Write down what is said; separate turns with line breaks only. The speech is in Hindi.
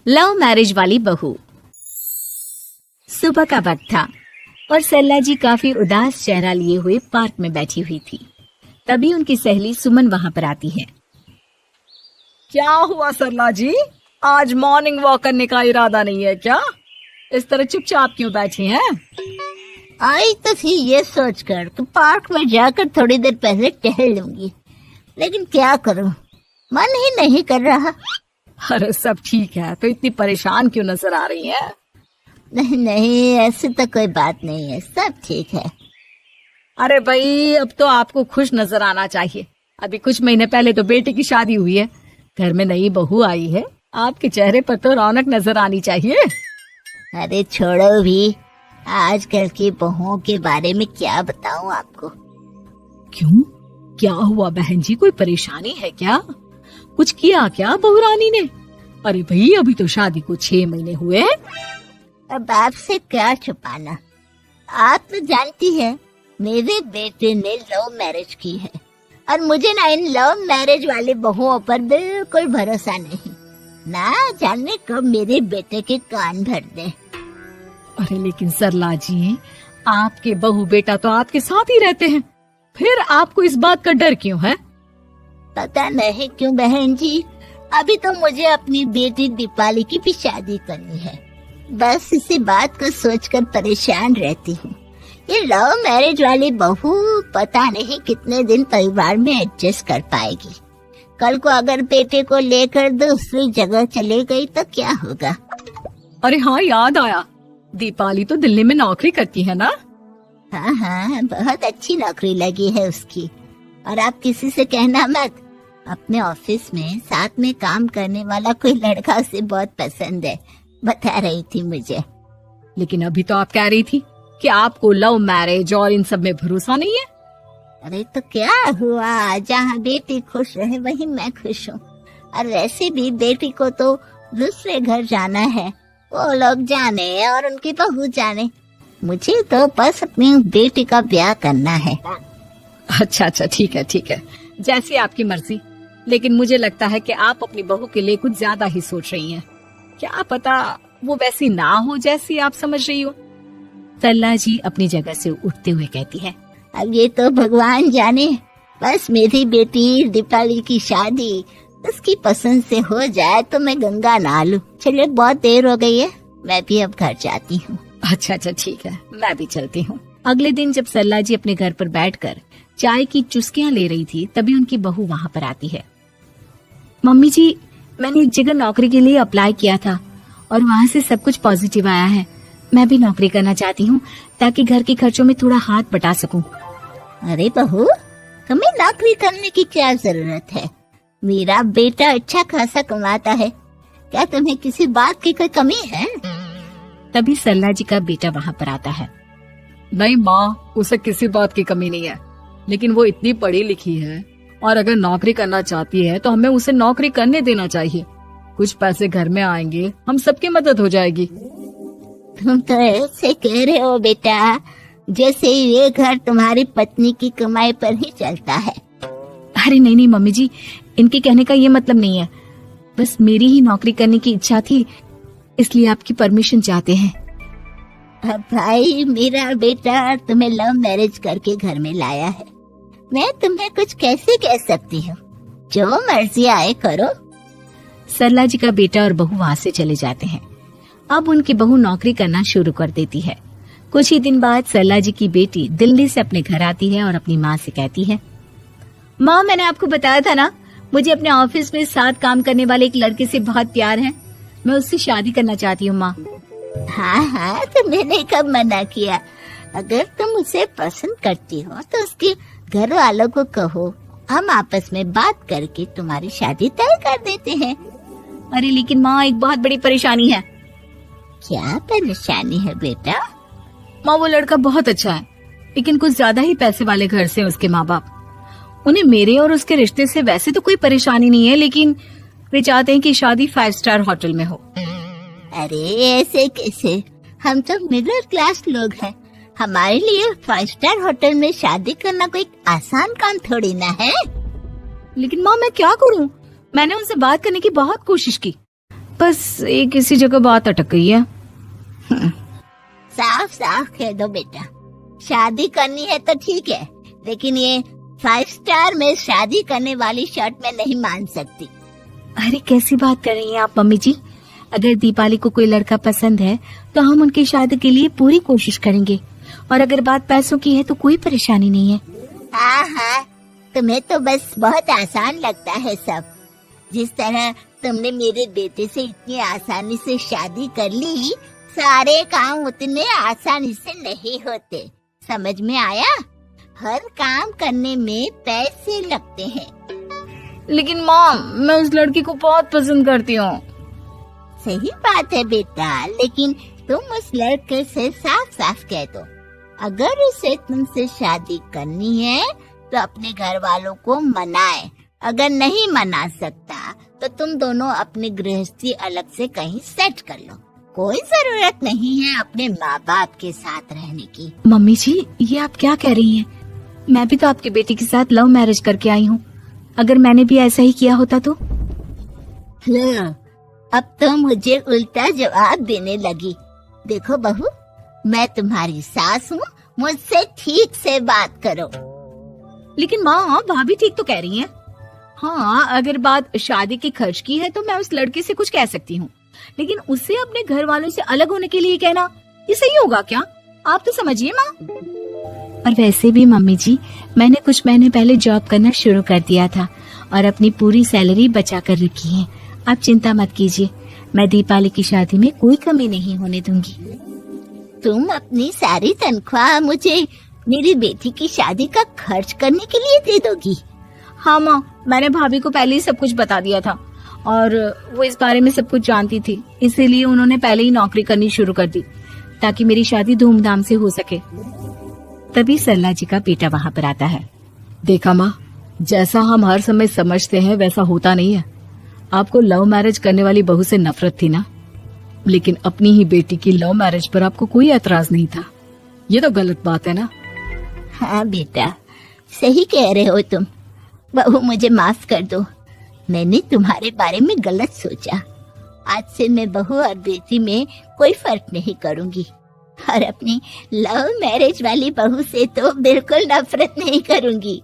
लव मैरिज वाली बहू। सुबह का वक्त था और सरला जी काफी उदास चेहरा लिए हुए पार्क में बैठी हुई थी। तभी उनकी सहेली सुमन वहां पर आती है।
क्या हुआ सरला जी, आज मॉर्निंग वॉक करने का इरादा नहीं है क्या? इस तरह चुपचाप क्यों बैठी हैं?
आई तो थी ये सोचकर कि पार्क में जाकर थोड़ी देर पहले टहल लूंगी, लेकिन क्या करूं, मन ही नहीं कर रहा।
अरे सब ठीक है, तो इतनी परेशान क्यों नजर आ रही है?
नहीं नहीं, ऐसी तो कोई बात नहीं है, सब ठीक है।
अरे भाई, अब तो आपको खुश नजर आना चाहिए। अभी कुछ महीने पहले तो बेटे की शादी हुई है, घर में नई बहू आई है, आपके चेहरे पर तो रौनक नजर आनी चाहिए।
अरे छोड़ो भी, आजकल की बहुओं के बारे में क्या बताऊं आपको।
क्यों, क्या हुआ बहन जी, कोई परेशानी है क्या? कुछ किया क्या बहू रानी ने? अरे भाई, अभी तो शादी को 6 महीने हुए हैं।
अब आपसे क्या छुपाना, आप तो जानती है मेरे बेटे ने लव मैरिज की है और मुझे ना इन लव मैरिज वाली बहुओं पर बिल्कुल भरोसा नहीं। ना जाने कब मेरे बेटे के कान भर दे।
अरे लेकिन सरला जी, आपके बहू बेटा तो आपके साथ ही रहते हैं, फिर आपको इस बात का डर क्यों है?
पता नहीं क्यों बहन जी, अभी तो मुझे अपनी बेटी दीपाली की भी शादी करनी है। बस इसी बात को सोचकर परेशान रहती हूँ। ये लव मैरिज वाली बहू पता नहीं कितने दिन परिवार में एडजस्ट कर पाएगी। कल को अगर बेटे को लेकर दूसरी जगह चले गई तो क्या होगा?
अरे हाँ, याद आया, दीपाली तो दिल्ली में नौकरी करती है ना?
हाँ हाँ, बहुत अच्छी नौकरी लगी है उसकी। और आप किसी से कहना मत, अपने ऑफिस में साथ में काम करने वाला कोई लड़का उसे बहुत पसंद है, बता रही थी मुझे।
लेकिन अभी तो आप कह रही थी कि आपको लव मैरिज और इन सब में भरोसा नहीं है।
अरे तो क्या हुआ, जहाँ बेटी खुश रहे वहीं मैं खुश हूँ। और वैसे भी बेटी को तो दूसरे घर जाना है, वो लोग जाने और उनकी बहू जाने, मुझे तो बस अपनी बेटी का ब्याह करना है।
अच्छा अच्छा, ठीक है ठीक है, जैसी आपकी मर्जी। लेकिन मुझे लगता है कि आप अपनी बहू के लिए कुछ ज्यादा ही सोच रही हैं। क्या पता वो वैसी ना हो जैसी आप समझ रही हो।
सरला जी अपनी जगह से उठते हुए कहती है,
अब ये तो भगवान जाने, बस मेरी बेटी दीपाली की शादी उसकी पसंद से हो जाए तो मैं गंगा नहा लूं। चलिए बहुत देर हो गई है, मैं भी अब घर जाती हूँ।
अच्छा अच्छा ठीक है, मैं भी चलती हूँ।
अगले दिन जब सरला जी अपने घर पर बैठकर चाय की चुस्कियां ले रही थी, तभी उनकी बहू वहाँ पर आती है। मम्मी जी, मैंने एक जगह नौकरी के लिए अप्लाई किया था और वहाँ से सब कुछ पॉजिटिव आया है। मैं भी नौकरी करना चाहती हूँ ताकि घर के खर्चों में थोड़ा हाथ बटा सकूं।
अरे बहू, तुम्हें नौकरी करने की क्या जरूरत है? मेरा बेटा अच्छा खासा कमाता है, क्या तुम्हें किसी बात की कोई कमी है?
तभी सरला जी का बेटा वहाँ पर आता है।
नहीं माँ, उसे किसी बात की कमी नहीं है, लेकिन वो इतनी पढ़ी लिखी है और अगर नौकरी करना चाहती है तो हमें उसे नौकरी करने देना चाहिए। कुछ पैसे घर में आएंगे, हम सबकी मदद हो जाएगी।
तुम तो ऐसे कह रहे हो बेटा जैसे ये घर तुम्हारी पत्नी की कमाई पर ही चलता है।
अरे नहीं नहीं मम्मी जी, इनके कहने का ये मतलब नहीं है, बस मेरी ही नौकरी करने की इच्छा थी, इसलिए आपकी परमिशन चाहते हैं।
अब भाई, मेरा बेटा तुम्हें लव मैरिज करके घर में लाया है, मैं तुम्हें कुछ कैसे कह सकती हूँ? जो मर्जी आए करो।
सरला जी का बेटा और बहू वहाँ से चले जाते हैं। अब उनकी बहू नौकरी करना शुरू कर देती है। कुछ ही दिन बाद सरला जी की बेटी दिल्ली से अपने घर आती है और अपनी माँ से कहती है, माँ, मैंने आपको बताया था ना, मुझे अपने ऑफिस में साथ काम करने वाले एक लड़के से बहुत प्यार है, मैं उससे शादी करना चाहती हूँ। माँ,
हाँ हाँ, तो मैंने कब मना किया? अगर तुम उसे पसंद करती हो तो उसके घर वालों को कहो, हम आपस में बात करके तुम्हारी शादी तय कर देते हैं।
अरे लेकिन माँ, एक बहुत बड़ी परेशानी है।
क्या परेशानी है बेटा?
माँ, वो लड़का बहुत अच्छा है, लेकिन कुछ ज्यादा ही पैसे वाले घर से उसके माँ बाप। उन्हें मेरे और उसके रिश्ते से वैसे तो कोई परेशानी नहीं है, लेकिन वे चाहते हैं कि शादी 5 स्टार होटल में हो।
अरे ऐसे कैसे, हम तो मिडिल क्लास लोग हैं, हमारे लिए 5 स्टार होटल में शादी करना कोई आसान काम थोड़ी ना है।
लेकिन माँ, मैं क्या करूँ? मैंने उनसे बात करने की बहुत कोशिश की, बस एक इसी जगह बात अटक गई है।
साफ साफ कह दो बेटा, शादी करनी है तो ठीक है, लेकिन ये 5 स्टार में शादी करने वाली शर्त मैं नहीं मान सकती।
अरे कैसी बात कर रही हैं आप मम्मी जी? अगर दीपाली को कोई लड़का पसंद है तो हम उनकी शादी के लिए पूरी कोशिश करेंगे, और अगर बात पैसों की है तो कोई परेशानी नहीं है।
हाँ हाँ, तुम्हें तो बस बहुत आसान लगता है सब। जिस तरह तुमने मेरे बेटे से इतनी आसानी से शादी कर ली, सारे काम उतने आसानी से नहीं होते। समझ में आया? हर काम करने में पैसे लगते हैं।
लेकिन माँ, मैं उस लड़की को बहुत पसंद करती हूँ।
सही बात है बेटा, लेकिन तुम उस लड़के से साफ साफ कह दो, अगर उसे तुमसे शादी करनी है तो अपने घर वालों को मनाए। अगर नहीं मना सकता तो तुम दोनों अपनी गृहस्थी अलग से कहीं सेट कर लो। कोई जरूरत नहीं है अपने माँ बाप के साथ रहने की।
मम्मी जी, ये आप क्या कह रही हैं? मैं भी तो आपकी बेटी के साथ लव मैरिज करके आई हूँ। अगर मैंने भी ऐसा ही किया होता तो?
लो, अब तो मुझे उल्टा जवाब देने लगी। देखो बहू, मैं तुम्हारी सास हूँ, मुझसे ठीक से बात करो।
लेकिन माँ, भाभी ठीक तो कह रही हैं। हाँ, अगर बात शादी के खर्च की है तो मैं उस लड़के से कुछ कह सकती हूँ, लेकिन उससे अपने घर वालों से अलग होने के लिए कहना, ये सही होगा क्या? आप तो समझिए माँ। और वैसे भी मम्मी जी, मैंने कुछ महीने पहले जॉब करना शुरू कर दिया था और अपनी पूरी सैलरी बचा कर रखी है। आप चिंता मत कीजिए, मैं दीपाली की शादी में कोई कमी नहीं होने दूंगी।
तुम अपनी सारी तनख्वाह मुझे मेरी बेटी की शादी का खर्च करने के लिए दे दोगी?
हाँ माँ, मैंने भाभी को पहले ही सब कुछ बता दिया था और वो इस बारे में सब कुछ जानती थी, इसीलिए उन्होंने पहले ही नौकरी करनी शुरू कर दी ताकि मेरी शादी धूमधाम से हो सके। तभी सरला जी का बेटा वहाँ पर आता है।
देखा माँ, जैसा हम हर समय समझते हैं वैसा होता नहीं है। आपको लव मैरिज करने वाली बहू से नफरत थी ना, लेकिन अपनी ही बेटी की लव मैरिज पर आपको कोई एतराज नहीं था। ये तो गलत बात है ना।
हाँ बेटा, सही कह रहे हो तुम। बहू, मुझे माफ कर दो, मैंने तुम्हारे बारे में गलत सोचा। आज से मैं बहू और बेटी में कोई फर्क नहीं करूंगी, और अपनी लव मैरिज वाली बहू से तो बिल्कुल नफरत नहीं करूंगी।